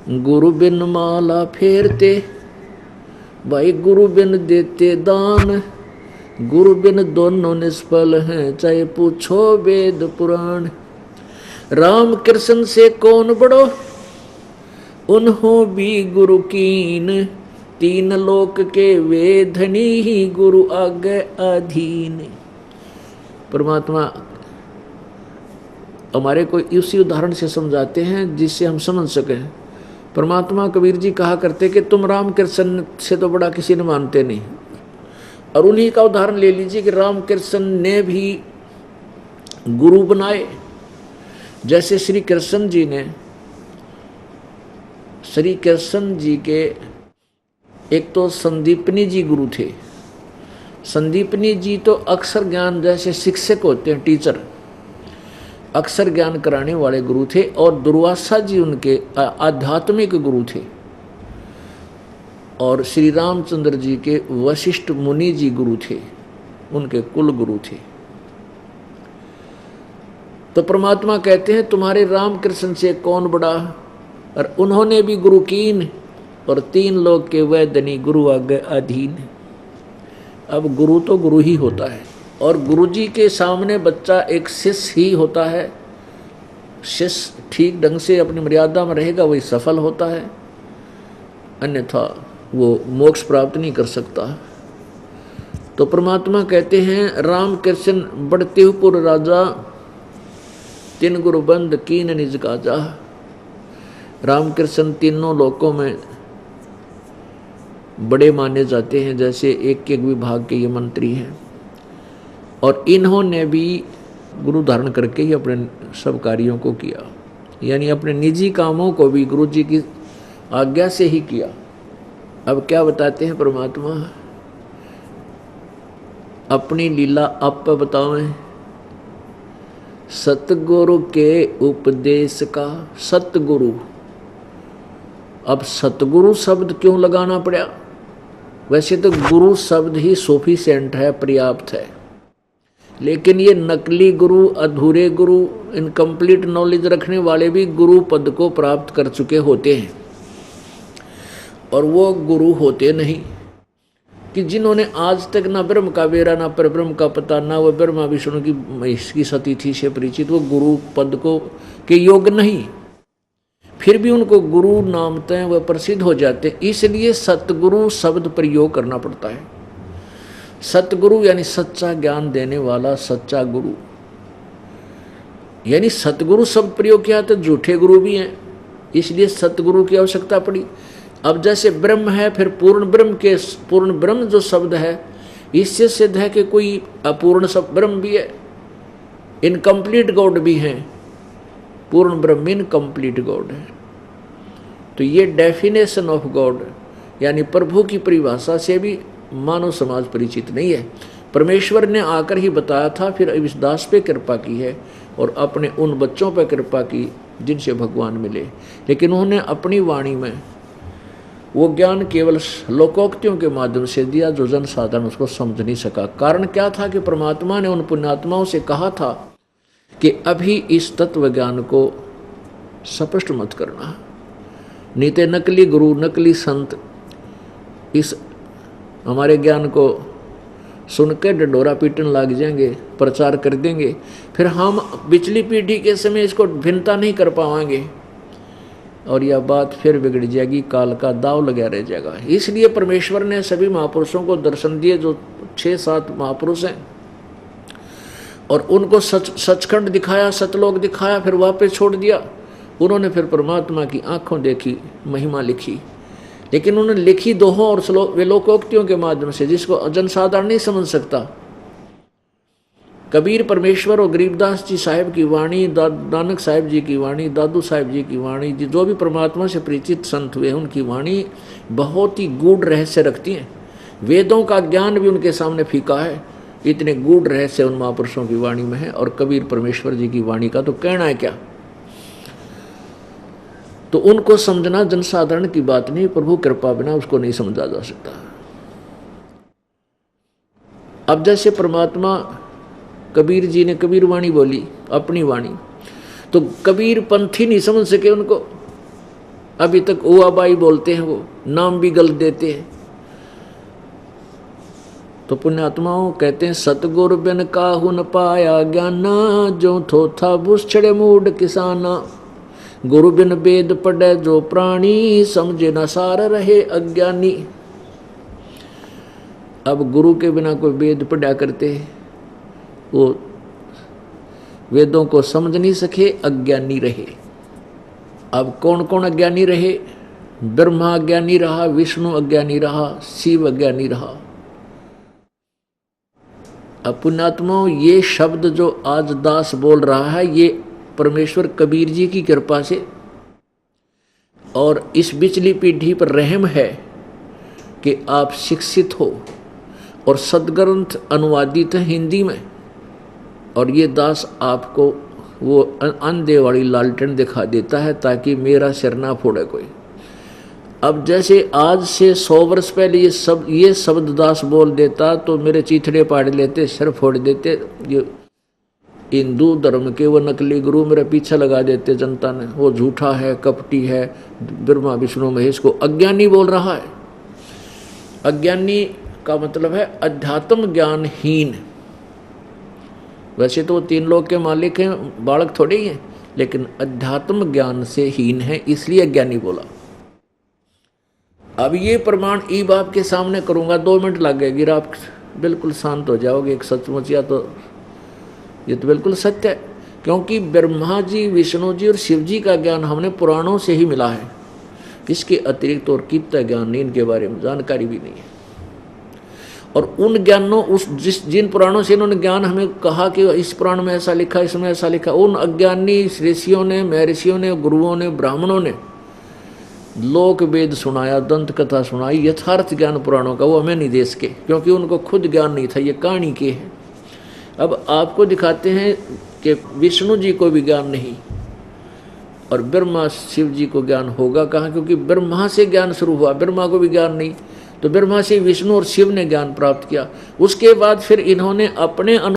गुरु बिन माला फेरते, भाई गुरु बिन देते दान, गुरु बिन दोनों निष्फल हैं, चाहे पूछो वेद पुराण। राम कृष्ण से कौन बड़ो, उन्हों भी गुरु कीन, तीन लोक के वे धनी ही गुरु आगे अधीन। परमात्मा हमारे को इसी उदाहरण से समझाते हैं जिससे हम समझ सकें। परमात्मा कबीर जी कहा करते कि तुम राम कृष्ण से तो बड़ा किसी ने मानते नहीं, और उन्हीं का उदाहरण ले लीजिए कि राम कृष्ण ने भी गुरु बनाए। जैसे श्री कृष्ण जी ने, श्री कृष्ण जी के एक तो संदीपनी जी गुरु थे। संदीपनी जी तो अक्षर ज्ञान जैसे शिक्षक होते हैं, टीचर, अक्षर ज्ञान कराने वाले गुरु थे। और दुर्वासा जी उनके आध्यात्मिक गुरु थे। और श्री रामचंद्र जी के वशिष्ठ मुनि जी गुरु थे, उनके कुल गुरु थे। तो परमात्मा कहते हैं तुम्हारे राम कृष्ण से कौन बड़ा, और उन्होंने भी गुरु कीन, और तीन लोग के वैदनी गुरु आगे अधीन। अब गुरु तो गुरु ही होता है, और गुरु जी के सामने बच्चा एक शिष्य ही होता है। शिष्य ठीक ढंग से अपनी मर्यादा में रहेगा वही सफल होता है, अन्यथा वो मोक्ष प्राप्त नहीं कर सकता। तो परमात्मा कहते हैं राम कृष्ण बढ़ते पुर राजा, तीन गुरु बंद कीन निज काजा। राम कृष्ण तीनों लोकों में बड़े माने जाते हैं, जैसे एक एक विभाग के ये मंत्री हैं। और इन्होंने भी गुरु धारण करके ही अपने सब कार्यों को किया, यानी अपने निजी कामों को भी गुरु जी की आज्ञा से ही किया। अब क्या बताते हैं परमात्मा, अपनी लीला आप बतावें। सतगुरु के उपदेश का, सतगुरु, अब सतगुरु शब्द क्यों लगाना पड़ा? वैसे तो गुरु शब्द ही सफिशिएंट है, पर्याप्त है, लेकिन ये नकली गुरु, अधूरे गुरु, इनकम्प्लीट नॉलेज रखने वाले भी गुरु पद को प्राप्त कर चुके होते हैं। और वो गुरु होते नहीं कि जिन्होंने आज तक ना ब्रह्म का बेरा, ना पर ब्रह्म का पता, ना वह ब्रह्मा विष्णु की महेश की सतीथि से परिचित, वो गुरु पद को के योग्य नहीं, फिर भी उनको गुरु नामते हैं, वह प्रसिद्ध हो जाते। इसलिए सतगुरु शब्द प्रयोग करना पड़ता है। सतगुरु यानी सच्चा ज्ञान देने वाला सच्चा गुरु, यानी सतगुरु शब्द प्रयोग किया तो झूठे गुरु भी हैं, इसलिए सतगुरु की आवश्यकता पड़ी। अब जैसे ब्रह्म है, फिर पूर्ण ब्रह्म के, पूर्ण ब्रह्म जो शब्द है, इससे सिद्ध है कि कोई अपूर्ण सब ब्रह्म भी है, इनकम्प्लीट गॉड भी हैं। पूर्ण ब्रह्म इनकम्प्लीट गॉड है। तो ये डेफिनेशन ऑफ गॉड यानी प्रभु की परिभाषा से भी मानव समाज परिचित नहीं है। परमेश्वर ने आकर ही बताया था, फिर इस दास पे कृपा की है और अपने उन बच्चों पर कृपा की जिनसे भगवान मिले। लेकिन उन्होंने अपनी वाणी में वो ज्ञान केवल लोकोक्तियों के माध्यम से दिया जो जन साधारण उसको समझ नहीं सका। कारण क्या था कि परमात्मा ने उन पुण्यात्माओं से कहा था कि अभी इस तत्व ज्ञान को स्पष्ट मत करना, नहीं तो नकली गुरु, नकली संत इस हमारे ज्ञान को सुन के डंडोरा पीटन लग जाएंगे, प्रचार कर देंगे, फिर हम पिछली पीढ़ी के समय इसको भिन्नता नहीं कर पाएंगे और यह बात फिर बिगड़ जाएगी, काल का दाव लगा रह जाएगा। इसलिए परमेश्वर ने सभी महापुरुषों को दर्शन दिए, जो 6-7 महापुरुष हैं, और उनको सचखंड दिखाया, सतलोक दिखाया, फिर वापस छोड़ दिया। उन्होंने फिर परमात्मा की आंखों देखी, महिमा लिखी, लेकिन उन्होंने लिखी दोहों और वे लोकोक्तियों के माध्यम से, जिसको जनसाधारण नहीं समझ सकता। कबीर परमेश्वर और गरीबदास जी साहिब की वाणी, नानक साहिब जी की वाणी, दादू साहिब जी की वाणी, जो भी परमात्मा से परिचित संत हुए उनकी वाणी बहुत ही गूढ़ रहस्य रखती हैं। वेदों का ज्ञान भी उनके सामने फीका है, इतने गूढ़ रहस्य उन महापुरुषों की वाणी में है। और कबीर परमेश्वर जी की वाणी का तो कहना है क्या, तो उनको समझना जनसाधारण की बात नहीं, प्रभु कृपा बिना उसको नहीं समझा जा सकता। अब जैसे परमात्मा कबीर जी ने कबीर वाणी बोली, अपनी वाणी, तो कबीर पंथी नहीं समझ सके उनको, अभी तक उआबाई बोलते हैं, वो नाम भी गलत देते हैं। तो पुण्यात्माओं कहते हैं सतगुरु बिन काहू न पाया ज्ञाना, जो थो था बुछड़े मूड किसाना। गुरु बिन वेद पढ़े जो प्राणी, समझे न सार रहे अज्ञानी। अब गुरु के बिना कोई वेद पढ़ा करते, वो वेदों को समझ नहीं सके, अज्ञानी रहे। अब कौन कौन अज्ञानी रहे? ब्रह्मा अज्ञानी रहा, विष्णु अज्ञानी रहा, शिव अज्ञानी रहा। अब पुण्यात्माओं, ये शब्द जो आज दास बोल रहा है, ये परमेश्वर कबीर जी की कृपा से और इस बिचली पीढ़ी पर रहम है कि आप शिक्षित हो और सदग्रंथ अनुवादित है हिंदी में, और ये दास आपको वो अंधे वाली लालटेन दिखा देता है ताकि मेरा सिर ना फोड़े कोई। अब जैसे आज से 100 वर्ष पहले ये शब्द दास बोल देता तो मेरे चीथड़े पाड़ लेते, सिर फोड़ देते। ये हिंदू धर्म के वो नकली गुरु मेरा पीछा लगा देते जनता ने, वो झूठा है, कपटी है, ब्रह्मा विष्णु महेश को अज्ञानी बोल रहा है। अज्ञानी का मतलब है अध्यात्म ज्ञानहीन। वैसे तो वो 3 लोक के मालिक हैं, बालक थोड़े ही हैं, लेकिन अध्यात्म ज्ञान से हीन है, इसलिए अज्ञानी बोला। अब ये प्रमाण ईब आपके सामने करूंगा, 2 मिनट लगेगी, आप बिल्कुल शांत हो जाओगे। एक सचमुच या तो ये तो बिल्कुल सत्य है, क्योंकि ब्रह्मा जी, विष्णु जी और शिव जी का ज्ञान हमने पुराणों से ही मिला है। इसके अतिरिक्त और कितना ज्ञान नहीं, इनके बारे में जानकारी भी नहीं है। और उन ज्ञानों जिन पुराणों से इन्होंने ज्ञान हमें कहा कि इस पुराण में ऐसा लिखा, इसमें ऐसा लिखा, उन अज्ञानी ऋषियों ने, महर्षियों ने, गुरुओं ने, ब्राह्मणों ने लोक वेद सुनाया, दंत कथा सुनाई, यथार्थ ज्ञान पुराणों का वो हमें नहीं दे सके, क्योंकि उनको खुद ज्ञान नहीं था, ये कहानी के हैं। अब आपको दिखाते हैं कि विष्णु जी को भी ज्ञान नहीं और ब्रह्मा शिव जी को ज्ञान होगा कहाँ, क्योंकि ब्रह्मा से ज्ञान शुरू हुआ, ब्रह्मा को भी ज्ञान नहीं, तो ब्रह्मा से विष्णु और शिव ने ज्ञान प्राप्त किया। उसके बाद फिर इन्होंने अपने